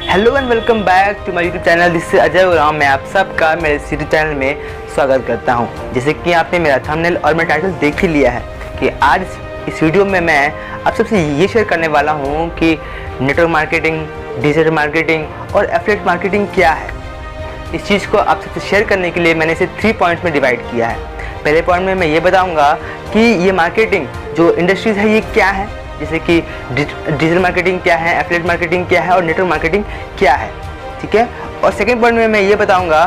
Hello and welcome back to my YouTube channel. This is Ajay और मैं आप सबका मेरे यूट्यूब चैनल में स्वागत करता हूं। जैसे कि आपने मेरा थंबनेल और मेरा टाइटल देख ही लिया है कि आज इस वीडियो में मैं आप सबसे ये शेयर करने वाला हूं कि नेटवर्क मार्केटिंग, डिजिटल मार्केटिंग और एफिलिएट मार्केटिंग क्या है। इस चीज़ को आप सबसे शेयर करने के लिए मैंने इसे 3 पॉइंट्स में डिवाइड किया है। पहले पॉइंट में मैं ये बताऊँगा कि ये मार्केटिंग जो इंडस्ट्रीज़ है ये क्या है, जैसे कि डिजिटल मार्केटिंग क्या है, एफिलिएट मार्केटिंग क्या है और नेटवर्क मार्केटिंग क्या है, ठीक है। और सेकंड पॉइंट में मैं ये बताऊंगा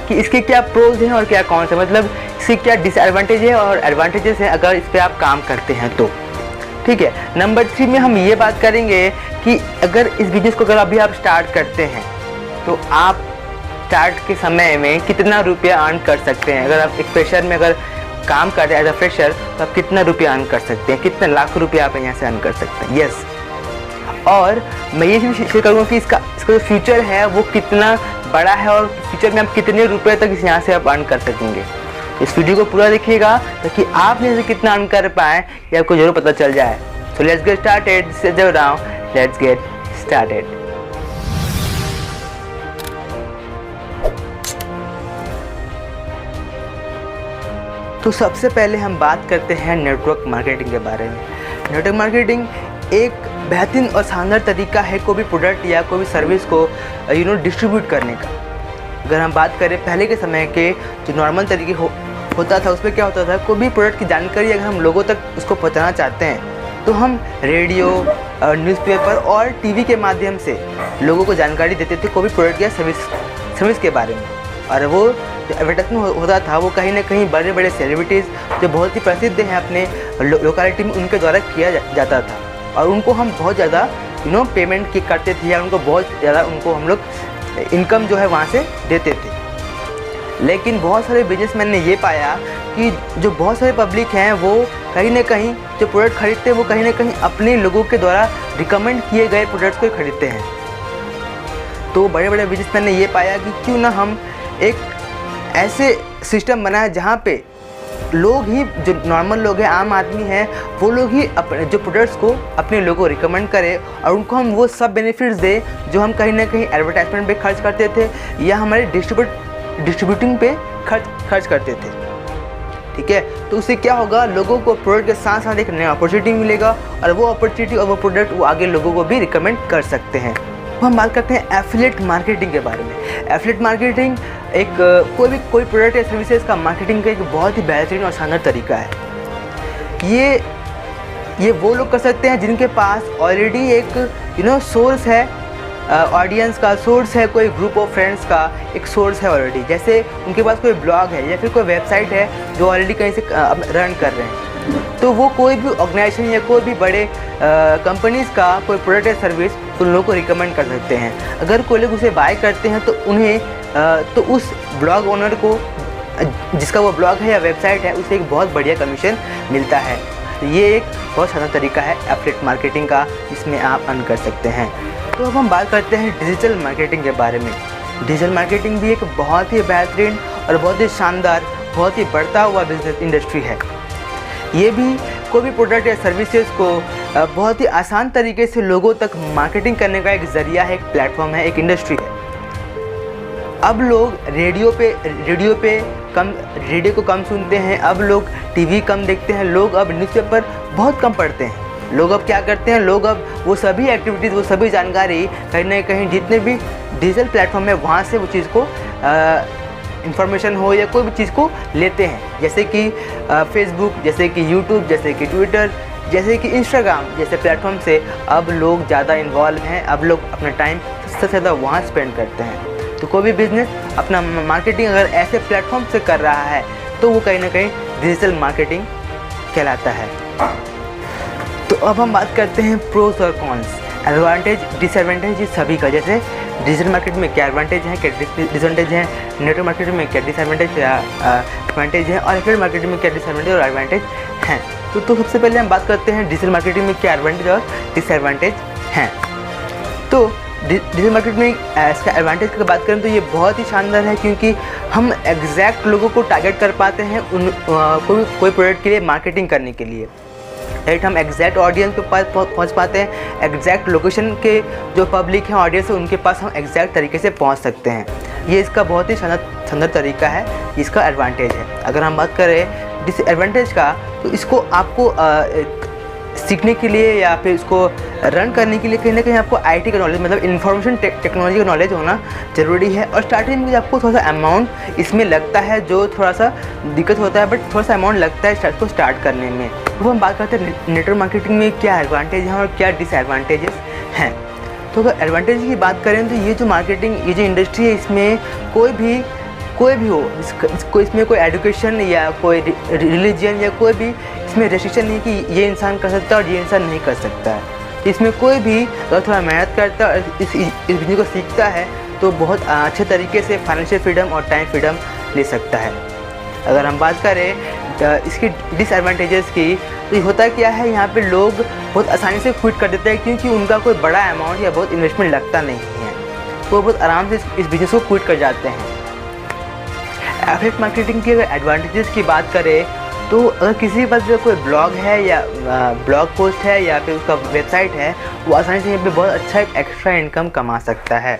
कि इसके क्या प्रोज हैं और क्या कॉन्स हैं, मतलब इसके क्या डिसएडवांटेज है और एडवांटेजेस हैं अगर इस पर आप काम करते हैं तो, ठीक है। नंबर 3 में हम ये बात करेंगे कि अगर इस बिजनेस को अगर अभी आप स्टार्ट करते हैं तो आप स्टार्ट के समय में कितना रुपया अर्न कर सकते हैं। अगर आप एक फ्रेशर में अगर काम कर रहे हैं एज अ फ्रेशर तो आप कितना रुपया अर्न कर सकते हैं, कितने लाख रुपया आप यहाँ से अर्न कर सकते हैं। यस, और मैं ये भी शेयर करूँगा कि इसका जो फ्यूचर है वो कितना बड़ा है और फ्यूचर में आप कितने रुपए तक यहाँ से आप अर्न कर सकेंगे। इस वीडियो को पूरा देखिएगा ताकि आप यहाँ से कितना अर्न कर पाएँ ये आपको जरूर पता चल जाए। So let's get started. Let's get started. तो सबसे पहले हम बात करते हैं नेटवर्क मार्केटिंग के बारे में। नेटवर्क मार्केटिंग एक बेहतरीन और शानदार तरीका है कोई भी प्रोडक्ट या कोई भी सर्विस को डिस्ट्रीब्यूट करने का। अगर हम बात करें पहले के समय के जो नॉर्मल तरीके होता था, उसमें क्या होता था, कोई भी प्रोडक्ट की जानकारी अगर हम लोगों तक उसको पहुंचाना चाहते हैं तो हम रेडियो, न्यूज़पेपर और टीवी के माध्यम से लोगों को जानकारी देते थे कोई भी प्रोडक्ट या सर्विस के बारे में। और वो जो एडवर्टाइजमेंट होता था वो कहीं ना कहीं बड़े बड़े सेलिब्रिटीज़ जो बहुत ही प्रसिद्ध हैं अपने लोकेलिटी में उनके द्वारा किया जाता था और उनको हम बहुत ज़्यादा पेमेंट करते थे या उनको बहुत ज़्यादा हम लोग इनकम जो है वहाँ से देते थे। लेकिन बहुत सारे बिजनेसमैन ने ये पाया कि जो बहुत सारे पब्लिक हैं वो कहीं ना कहीं जो प्रोडक्ट खरीदते हैं वो कहीं ना कहीं अपने लोगों के द्वारा रिकमेंड किए गए प्रोडक्ट्स को खरीदते हैं। तो बड़े बड़े बिजनेसमैन ने ये पाया कि क्यों ना हम एक ऐसे सिस्टम बनाए जहाँ पे लोग ही, जो नॉर्मल लोग हैं, आम आदमी हैं, वो लोग ही अपने जो प्रोडक्ट्स को अपने लोगों को रिकमेंड करें और उनको हम वो सब बेनिफिट्स दें जो हम कहीं ना कहीं एडवर्टाइजमेंट पे खर्च करते थे या हमारे डिस्ट्रीब्यूटिंग पे खर्च करते थे, ठीक है। तो उससे क्या होगा, लोगों को प्रोडक्ट के साथ साथ एक नया अपॉर्चुनिटी मिलेगा और वो अपॉर्चुनिटी और वो प्रोडक्ट वो आगे लोगों को भी रिकमेंड कर सकते हैं। तो हम बात करते हैं एफिलिएट मार्केटिंग के बारे में। एफिलिएट मार्केटिंग एक कोई प्रोडक्ट या सर्विसेज का मार्केटिंग का एक बहुत ही बेहतरीन और शानदार तरीका है। ये वो लोग कर सकते हैं जिनके पास ऑलरेडी एक सोर्स है, ऑडियंस का सोर्स है, कोई ग्रुप ऑफ फ्रेंड्स का एक सोर्स है ऑलरेडी। जैसे उनके पास कोई ब्लॉग है या फिर कोई वेबसाइट है जो ऑलरेडी कहीं से रन कर रहे हैं, तो वो कोई भी ऑर्गेनाइजेशन या कोई भी बड़े कंपनीज़ का कोई प्रोडक्ट या सर्विस उन लोगों को रिकमेंड कर सकते हैं। अगर कोई लोग उसे बाय करते हैं तो उन्हें तो उस ब्लॉग ओनर को, जिसका वो ब्लॉग है या वेबसाइट है, उसे एक बहुत बढ़िया कमीशन मिलता है। तो ये एक बहुत शानदार तरीका है एफिलिएट मार्केटिंग का, जिसमें आप अर्न कर सकते हैं। तो अब हम बात करते हैं डिजिटल मार्केटिंग के बारे में। डिजिटल मार्केटिंग भी एक बहुत ही बेहतरीन और बहुत ही शानदार, बहुत ही बढ़ता हुआ बिजनेस इंडस्ट्री है। ये भी कोई भी प्रोडक्ट या सर्विसेज को बहुत ही आसान तरीके से लोगों तक मार्केटिंग करने का एक ज़रिया है, एक प्लेटफॉर्म है, एक इंडस्ट्री है। अब लोग रेडियो को कम सुनते हैं, अब लोग टीवी कम देखते हैं, लोग अब न्यूज़पेपर बहुत कम पढ़ते हैं। लोग अब क्या करते हैं, लोग अब वो सभी एक्टिविटीज़, वो सभी जानकारी कहीं ना कहीं जितने भी डिजिटल प्लेटफॉर्म है वहाँ से वो चीज़ को इंफॉर्मेशन हो या कोई भी चीज़ को लेते हैं। जैसे कि फेसबुक, जैसे कि यूट्यूब, जैसे कि ट्विटर, जैसे कि इंस्टाग्राम जैसे प्लेटफॉर्म से अब लोग ज़्यादा इन्वॉल्व हैं। अब लोग अपना टाइम सबसे ज़्यादा वहाँ स्पेंड करते हैं। तो कोई भी बिजनेस अपना मार्केटिंग अगर ऐसे प्लेटफॉर्म से कर रहा है तो वो कहीं ना कहीं डिजिटल मार्केटिंग कहलाता है। तो अब हम बात करते हैं प्रोस और कॉन्स, एडवांटेज डिसएडवांटेज सभी का। जैसे डिजिटल मार्केटिंग में क्या एडवांटेज है, क्या डिसएडवांटेज है, नेटवर्क मार्केटिंग में क्या डिसएडवांटेज या एडवांटेज है, और एफिलिएट मार्केटिंग में क्या डिसएडवांटेज और एडवांटेज हैं। तो सबसे पहले हम बात करते हैं डिजिटल मार्केटिंग में क्या एडवांटेज और डिसएडवांटेज हैं। तो डिजिटल मार्केटिंग में इसका एडवांटेज की बात करें तो ये बहुत ही शानदार है, क्योंकि हम एग्जैक्ट लोगों को टारगेट कर पाते हैं कोई प्रोडक्ट के लिए मार्केटिंग करने के लिए। राइट। हम एग्जैक्ट ऑडियंस के पास पहुंच पाते हैं, एग्जैक्ट लोकेशन के जो पब्लिक है, ऑडियंस है, उनके पास हम एग्जैक्ट तरीके से पहुंच सकते हैं। ये इसका बहुत ही शानदार तरीका है, इसका एडवांटेज है। अगर हम बात करें डिसएडवांटेज का, तो इसको आपको सीखने के लिए या फिर इसको रन करने के लिए कहीं ना कहीं आपको आईटी का नॉलेज, मतलब इंफॉर्मेशन टेक्नोलॉजी का नॉलेज होना ज़रूरी है। और स्टार्टिंग में आपको थोड़ा सा अमाउंट इसमें लगता है, जो थोड़ा सा दिक्कत होता है, बट थोड़ा सा अमाउंट लगता है इसको स्टार्ट करने में। तो हम बात करते हैं नेटवर्क मार्केटिंग में क्या एडवांटेज हैं और क्या डिसएडवांटेजेस हैं। तो अगर एडवांटेज की बात करें तो ये जो मार्केटिंग, ये जो इंडस्ट्री है, इसमें कोई भी हो, इसमें कोई एजुकेशन या कोई रिलीजन या कोई भी इसमें रेस्ट्रिक्शन नहीं कि ये इंसान कर सकता है और ये इंसान नहीं कर सकता है। इसमें कोई भी अगर थोड़ा मेहनत करता है और इस बिजनेस को सीखता है तो बहुत अच्छे तरीके से फाइनेंशियल फ्रीडम और टाइम फ्रीडम ले सकता है। अगर हम बात करें इसकी डिसएडवांटेजेस की, तो होता क्या है, यहाँ पे लोग बहुत आसानी से क्विट कर देते हैं क्योंकि उनका कोई बड़ा अमाउंट या बहुत इन्वेस्टमेंट लगता नहीं है, तो बहुत आराम से इस बिज़नेस को क्विट कर जाते हैं। एफिलिएट मार्केटिंग की अगर एडवांटेजेस की बात करें तो अगर किसी के पास जो कोई ब्लॉग है या ब्लॉग पोस्ट है या फिर उसका वेबसाइट है, वो आसानी से यहाँ पे बहुत अच्छा एक एक्स्ट्रा इनकम कमा सकता है।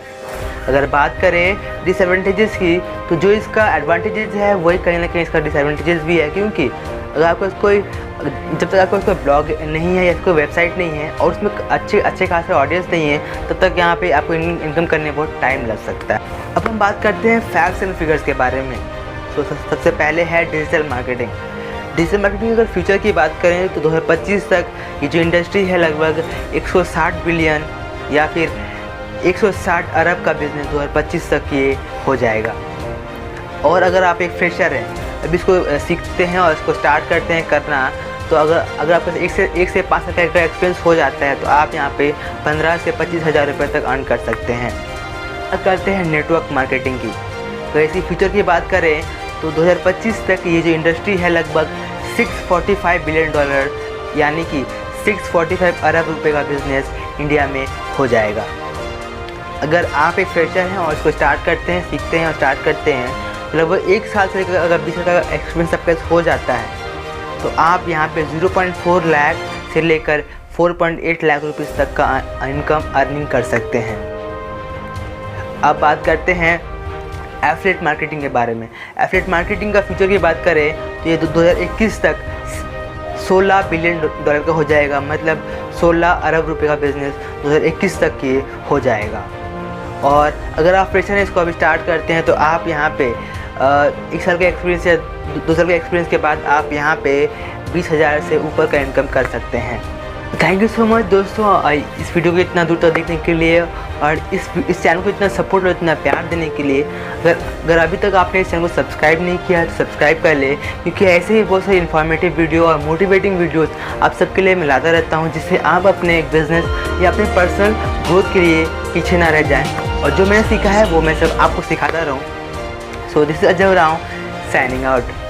अगर बात करें डिसएडवांटेजेस की, तो जो इसका एडवांटेजेस है वही कहीं ना कहीं इसका डिसएडवांटेजेस भी है, क्योंकि अगर आपको जब तक आपको कोई ब्लॉग नहीं है या कोई वेबसाइट नहीं है और उसमें अच्छे खासे ऑडियंस नहीं है, तब तक यहाँ पे आपको इनकम करने में बहुत टाइम लग सकता है। अब हम बात करते हैं फैक्ट्स एंड फिगर्स के बारे में। तो सबसे पहले है डिजिटल मार्केटिंग। डिजिटल मार्केटिंग अगर फ्यूचर की बात करें तो 2025 तक ये जो इंडस्ट्री है लगभग 160 बिलियन या फिर 160 अरब का बिजनेस 2025 तक ये हो जाएगा। और अगर आप एक फ्रेशर हैं, अभी इसको सीखते हैं और इसको स्टार्ट करते हैं करना, तो अगर आपके पास 1 से 5 साल का एक्सपीरियंस हो जाता है तो आप यहाँ पे 15 से 25 हज़ार रुपये तक अर्न कर सकते हैं। अब करते हैं नेटवर्क मार्केटिंग की। तो ऐसी फ्यूचर की बात करें तो 2025 तक ये जो इंडस्ट्री है लगभग $645 बिलियन यानी कि 645 अरब रुपए का बिजनेस इंडिया में हो जाएगा। अगर आप एक फ्रेशर हैं और इसको स्टार्ट करते हैं, सीखते हैं और स्टार्ट करते हैं, लगभग 1 साल से अगर 20 साल का एक्सपीरियंस आपके पास हो जाता है तो आप यहाँ पे 0.4 लाख से लेकर 4.8 लाख रुपीस तक का इनकम अर्निंग कर सकते हैं। अब बात करते हैं एफिलिएट मार्केटिंग के बारे में। एफिलिएट मार्केटिंग का फ्यूचर की बात करें तो ये 2021 तक $16 बिलियन का हो जाएगा, मतलब 16 अरब रुपए का बिजनेस 2021 तक ये हो जाएगा। और अगर आप फ्रेशर हैं, इसको अभी स्टार्ट करते हैं, तो आप यहाँ पे 1 साल का एक्सपीरियंस या 2 साल के एक्सपीरियंस के बाद आप यहाँ पे 20,000 से ऊपर का इनकम कर सकते हैं। थैंक यू सो मच दोस्तों, इस वीडियो को इतना दूर तक देखने के लिए और इस चैनल को इतना सपोर्ट और इतना प्यार देने के लिए। अगर अभी तक आपने इस चैनल को सब्सक्राइब नहीं किया तो सब्सक्राइब कर ले, क्योंकि ऐसे ही बहुत सारे इन्फॉर्मेटिव वीडियो और मोटिवेटिंग वीडियोस आप सबके लिए मैं लाता रहता हूँ, जिससे आप अपने एक बिज़नेस या अपने पर्सनल ग्रोथ के लिए पीछे ना रह जाएँ और जो मैंने सीखा है वो मैं सब आपको सिखाता रहूँ। So this is Ajay Rao signing out.